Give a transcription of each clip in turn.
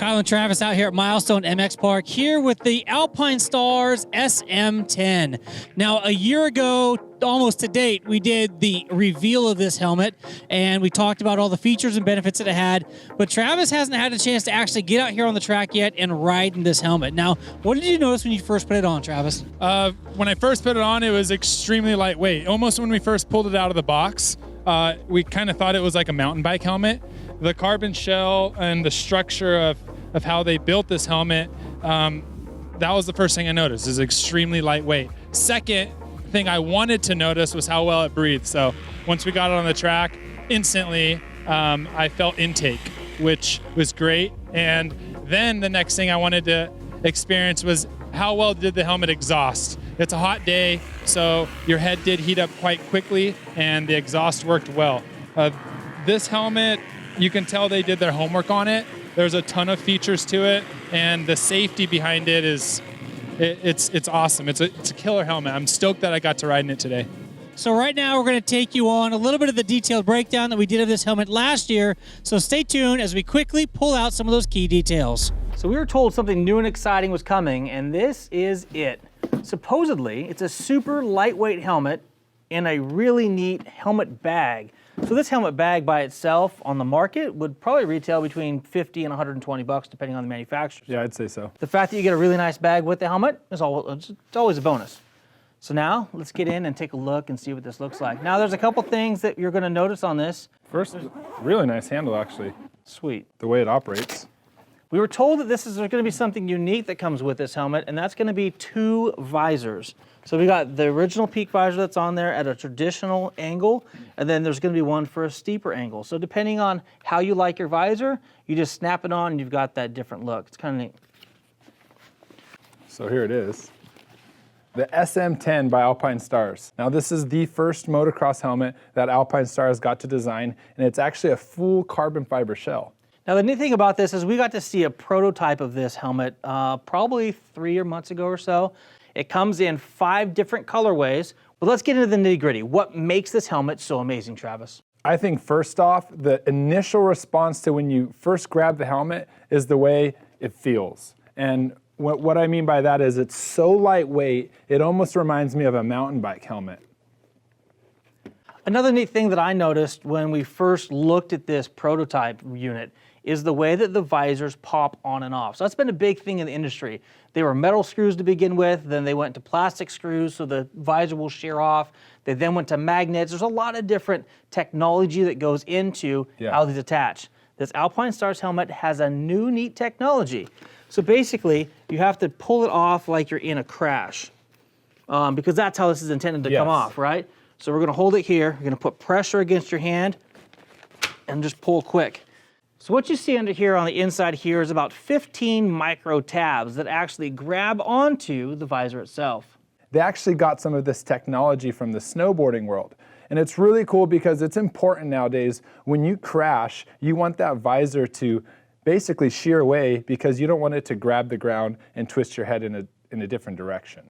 Kyle and Travis out here at Milestone MX Park, here with the Alpinestars S-M10. Now, a year ago, almost to date, we did the reveal of this helmet, and we talked about all the features and benefits that it had, but Travis hasn't had a chance to actually get out here on the track yet and ride in this helmet. Now, what did you notice when you first put it on, Travis? When I first put it on, it was extremely lightweight. Almost when we first pulled it out of the box, we kind of thought it was like a mountain bike helmet. The carbon shell and the structure of how they built this helmet, that was the first thing I noticed, is extremely lightweight. Second thing I wanted to notice was how well it breathed. So once we got it on the track, instantly I felt intake, which was great. And then the next thing I wanted to experience was how well did the helmet exhaust. It's a hot day, so your head did heat up quite quickly and the exhaust worked well. This helmet, you can tell they did their homework on it. There's a ton of features to it, and the safety behind it is, it's awesome. It's a killer helmet. I'm stoked that I got to ride in it today. So right now we're going to take you on a little bit of the detailed breakdown that we did of this helmet last year. So stay tuned as we quickly pull out some of those key details. So we were told something new and exciting was coming, and this is it. Supposedly, it's a super lightweight helmet in a really neat helmet bag. So this helmet bag by itself on the market would probably retail between 50 and 120 bucks depending on the manufacturer. Yeah, I'd say so. The fact that you get a really nice bag with the helmet is it's always a bonus. So now let's get in and take a look and see what this looks like. Now there's a couple things that you're going to notice on this. First, really nice handle actually. Sweet. The way it operates. We were told that there's going to be something unique that comes with this helmet, and that's going to be 2 visors. So we got the original peak visor that's on there at a traditional angle, and then there's going to be one for a steeper angle. So depending on how you like your visor, you just snap it on and you've got that different look. It's kind of neat. So here it is. The S-M10 by Alpinestars. Now this is the first motocross helmet that Alpinestars got to design, and it's actually a full carbon fiber shell. Now the neat thing about this is we got to see a prototype of this helmet probably 3 months ago or so. It comes in 5 different colorways, but let's get into the nitty-gritty. What makes this helmet so amazing, Travis? I think first off, the initial response to when you first grab the helmet is the way it feels. And what I mean by that is it's so lightweight, it almost reminds me of a mountain bike helmet. Another neat thing that I noticed when we first looked at this prototype unit is the way that the visors pop on and off. So that's been a big thing in the industry. They were metal screws to begin with, then they went to plastic screws so the visor will shear off. They then went to magnets. There's a lot of different technology that goes into how these attach. This Alpinestars helmet has a new neat technology. So basically, you have to pull it off like you're in a crash because that's how this is intended to come off, right? So we're gonna hold it here, you're gonna put pressure against your hand and just pull quick. So what you see under here on the inside here is about 15 micro tabs that actually grab onto the visor itself. They actually got some of this technology from the snowboarding world. And it's really cool because it's important nowadays when you crash, you want that visor to basically shear away because you don't want it to grab the ground and twist your head in a different direction.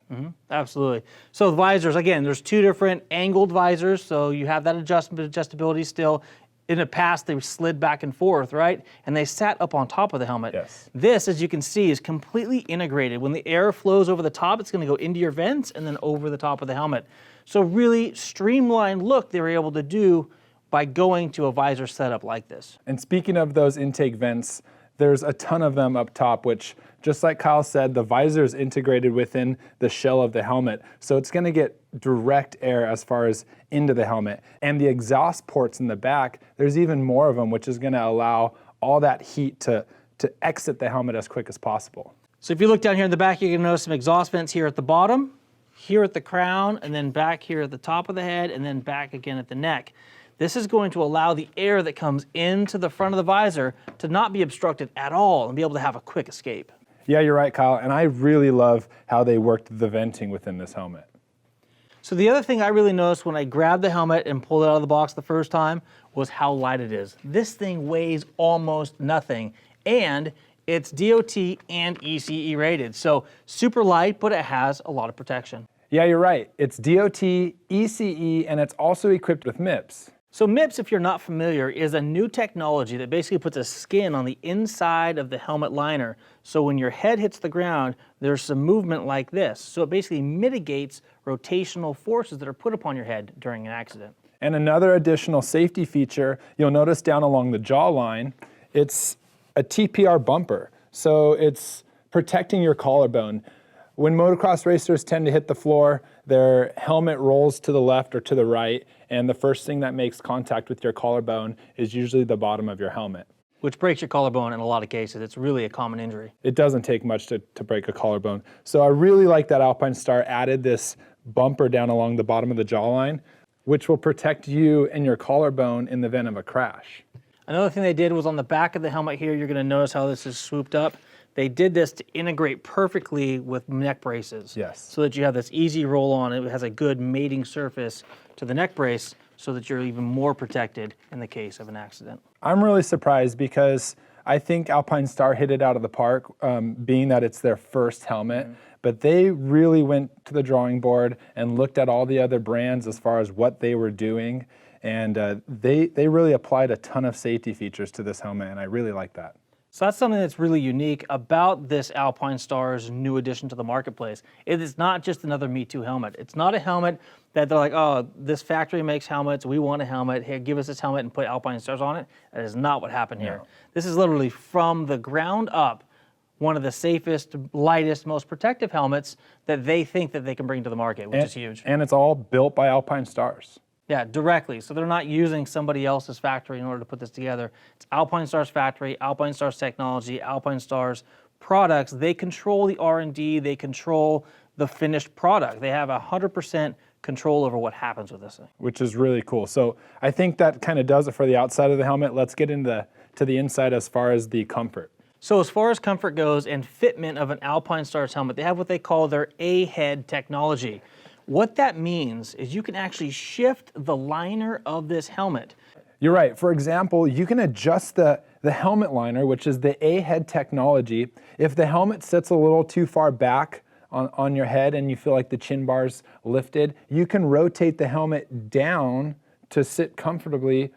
Absolutely. So the visors, again, there's 2 different angled visors, so you have that adjustability still. In the past, they slid back and forth, right? And they sat up on top of the helmet. Yes. This, as you can see, is completely integrated. When the air flows over the top, it's gonna go into your vents and then over the top of the helmet. So really streamlined look they were able to do by going to a visor setup like this. And speaking of those intake vents, there's a ton of them up top, which, just like Kyle said, the visor is integrated within the shell of the helmet. So it's gonna get direct air as far as into the helmet. And the exhaust ports in the back, there's even more of them, which is gonna allow all that heat to exit the helmet as quick as possible. So if you look down here in the back, you're gonna notice some exhaust vents here at the bottom, here at the crown, and then back here at the top of the head, and then back again at the neck. This is going to allow the air that comes into the front of the visor to not be obstructed at all and be able to have a quick escape. Yeah, you're right, Kyle. And I really love how they worked the venting within this helmet. So the other thing I really noticed when I grabbed the helmet and pulled it out of the box the first time was how light it is. This thing weighs almost nothing, and it's DOT and ECE rated. So super light, but it has a lot of protection. Yeah, you're right. It's DOT, ECE, and it's also equipped with MIPS. So MIPS, if you're not familiar, is a new technology that basically puts a skin on the inside of the helmet liner. So when your head hits the ground, there's some movement like this. So it basically mitigates rotational forces that are put upon your head during an accident. And another additional safety feature, you'll notice down along the jawline, it's a TPR bumper. So it's protecting your collarbone. When motocross racers tend to hit the floor, their helmet rolls to the left or to the right, and the first thing that makes contact with your collarbone is usually the bottom of your helmet. Which breaks your collarbone in a lot of cases. It's really a common injury. It doesn't take much to break a collarbone. So I really like that Alpinestar added this bumper down along the bottom of the jawline, which will protect you and your collarbone in the event of a crash. Another thing they did was on the back of the helmet here, you're gonna notice how this is swooped up. They did this to integrate perfectly with neck braces. Yes. So that you have this easy roll on. It has a good mating surface to the neck brace so that you're even more protected in the case of an accident. I'm really surprised because I think Alpinestar hit it out of the park, being that it's their first helmet. But they really went to the drawing board and looked at all the other brands as far as what they were doing. And they really applied a ton of safety features to this helmet, and I really like that. So that's something that's really unique about this Alpinestars new addition to the marketplace. It is not just another Me Too helmet. It's not a helmet that they're like, oh, this factory makes helmets, we want a helmet, here, give us this helmet and put Alpinestars on it. That is not what happened here. No. This is literally from the ground up, one of the safest, lightest, most protective helmets that they think that they can bring to the market, which is huge. And it's all built by Alpinestars. Yeah, directly. So they're not using somebody else's factory in order to put this together. It's Alpinestars factory, Alpinestars technology, Alpinestars products. They control the R&D, they control the finished product. They have 100% control over what happens with this thing. Which is really cool. So I think that kind of does it for the outside of the helmet. Let's get into the inside as far as the comfort. So as far as comfort goes and fitment of an Alpinestars helmet, they have what they call their A-head technology. What that means is you can actually shift the liner of this helmet. You're right. For example, you can adjust the helmet liner, which is the A-head technology. If the helmet sits a little too far back on your head and you feel like the chin bar's lifted, you can rotate the helmet down to sit comfortably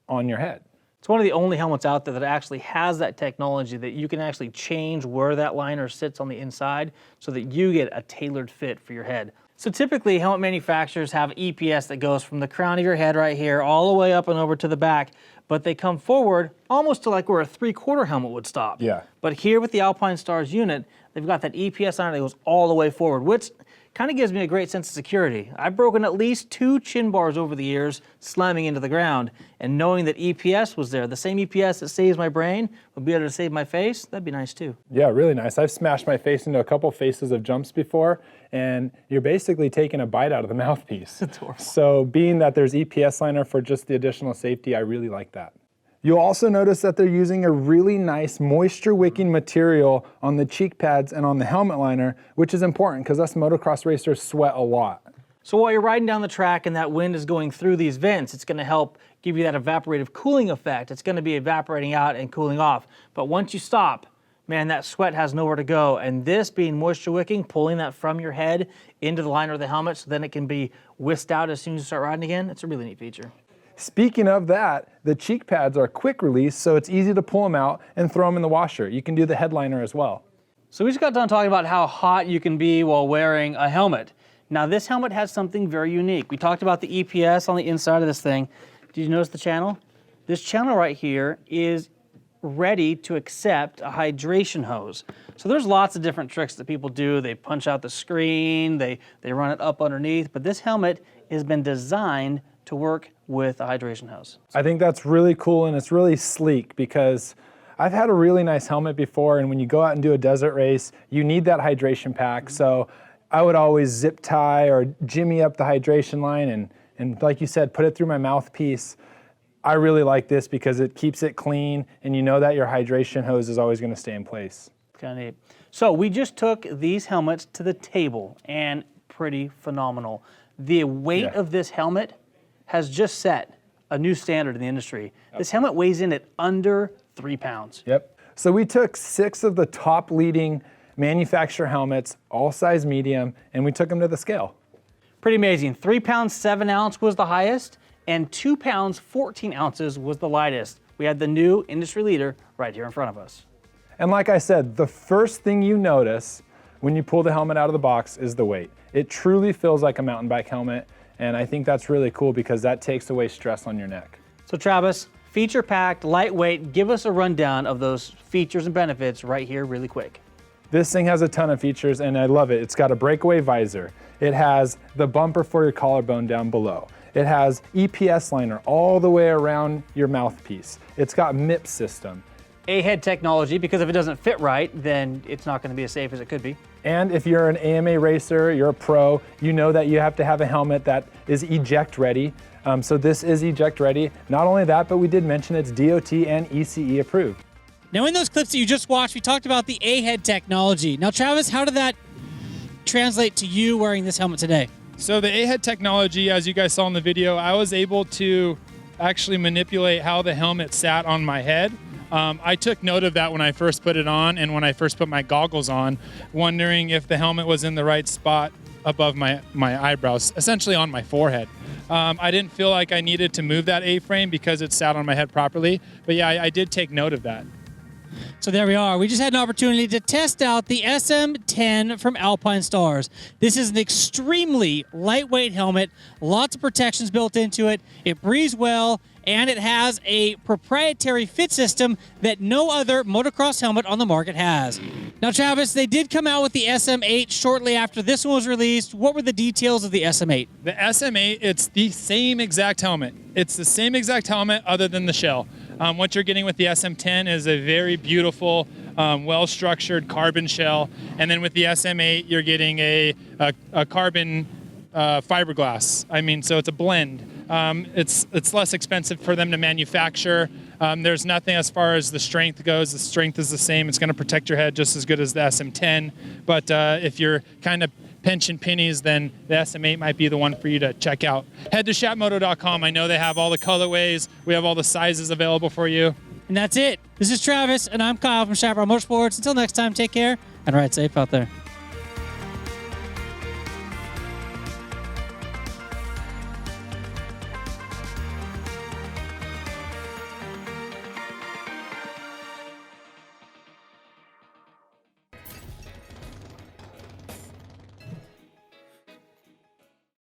on your head. It's one of the only helmets out there that actually has that technology that you can actually change where that liner sits on the inside so that you get a tailored fit for your head. So typically helmet manufacturers have EPS that goes from the crown of your head right here all the way up and over to the back, but they come forward almost to like where a 3/4 helmet would stop. Yeah. But here with the Alpinestars unit, they've got that EPS on it that goes all the way forward, which kind of gives me a great sense of security. I've broken at least 2 chin bars over the years slamming into the ground, and knowing that EPS was there, the same EPS that saves my brain would be able to save my face, that'd be nice too. Yeah, really nice. I've smashed my face into a couple faces of jumps before, and you're basically taking a bite out of the mouthpiece. It's horrible. So being that there's EPS liner for just the additional safety, I really like that. You'll also notice that they're using a really nice moisture-wicking material on the cheek pads and on the helmet liner, which is important because us motocross racers sweat a lot. So while you're riding down the track and that wind is going through these vents, it's going to help give you that evaporative cooling effect. It's going to be evaporating out and cooling off. But once you stop, man, that sweat has nowhere to go. And this being moisture wicking, pulling that from your head into the liner of the helmet so then it can be whisked out as soon as you start riding again, it's a really neat feature. Speaking of that, the cheek pads are quick release, so it's easy to pull them out and throw them in the washer. You can do the headliner as well. So we just got done talking about how hot you can be while wearing a helmet. Now this helmet has something very unique. We talked about the EPS on the inside of this thing. Did you notice the channel? This channel right here is ready to accept a hydration hose. So there's lots of different tricks that people do. They punch out the screen, they run it up underneath, but this helmet has been designed to work with a hydration hose. I think that's really cool and it's really sleek because I've had a really nice helmet before, and when you go out and do a desert race, you need that hydration pack. So I would always zip tie or jimmy up the hydration line and like you said, put it through my mouthpiece. I really like this because it keeps it clean and you know that your hydration hose is always going to stay in place. Kind of neat. So we just took these helmets to the table and pretty phenomenal. The weight of this helmet has just set a new standard in the industry. This helmet weighs in at under 3 pounds. Yep. So we took 6 of the top leading manufacturer helmets, all size medium, and we took them to the scale. Pretty amazing. 3 pounds 7 ounce was the highest, and 2 pounds 14 ounces was the lightest. We had the new industry leader right here in front of us. And like I said, the first thing you notice when you pull the helmet out of the box is the weight. It truly feels like a mountain bike helmet, and I think that's really cool because that takes away stress on your neck. So Travis, feature-packed, lightweight, give us a rundown of those features and benefits right here really quick. This thing has a ton of features and I love it. It's got a breakaway visor. It has the bumper for your collarbone down below. It has EPS liner all the way around your mouthpiece. It's got MIPS system. A-head technology, because if it doesn't fit right, then it's not going to be as safe as it could be. And if you're an AMA racer, you're a pro, you know that you have to have a helmet that is eject ready. So this is eject ready. Not only that, but we did mention it's DOT and ECE approved. Now, in those clips that you just watched, we talked about the A-head technology. Now, Travis, how did that translate to you wearing this helmet today? So the A-head technology, as you guys saw in the video, I was able to actually manipulate how the helmet sat on my head. I took note of that when I first put it on and when I first put my goggles on, wondering if the helmet was in the right spot above my eyebrows, essentially on my forehead. I didn't feel like I needed to move that A-frame because it sat on my head properly, but yeah, I did take note of that. So there we are. We just had an opportunity to test out the S-M10 from Alpinestars. This is an extremely lightweight helmet, lots of protections built into it. It breathes well, and it has a proprietary fit system that no other motocross helmet on the market has. Now, Travis, they did come out with the SM8 shortly after this one was released. What were the details of the SM8? The SM8, it's the same exact helmet. It's the same exact helmet other than the shell. What you're getting with the SM10 is a very beautiful, well-structured carbon shell. And then with the SM8, you're getting a carbon fiberglass. I mean, so it's a blend. It's less expensive for them to manufacture. There's nothing as far as the strength goes. The strength is the same. It's going to protect your head just as good as the SM10. But if you're kind of pinching pennies, then the SM8 might be the one for you to check out. Head to shapmoto.com. I know they have all the colorways. We have all the sizes available for you. And that's it. This is Travis, and I'm Kyle from Chaparral Motorsports. Until next time, take care and ride safe out there.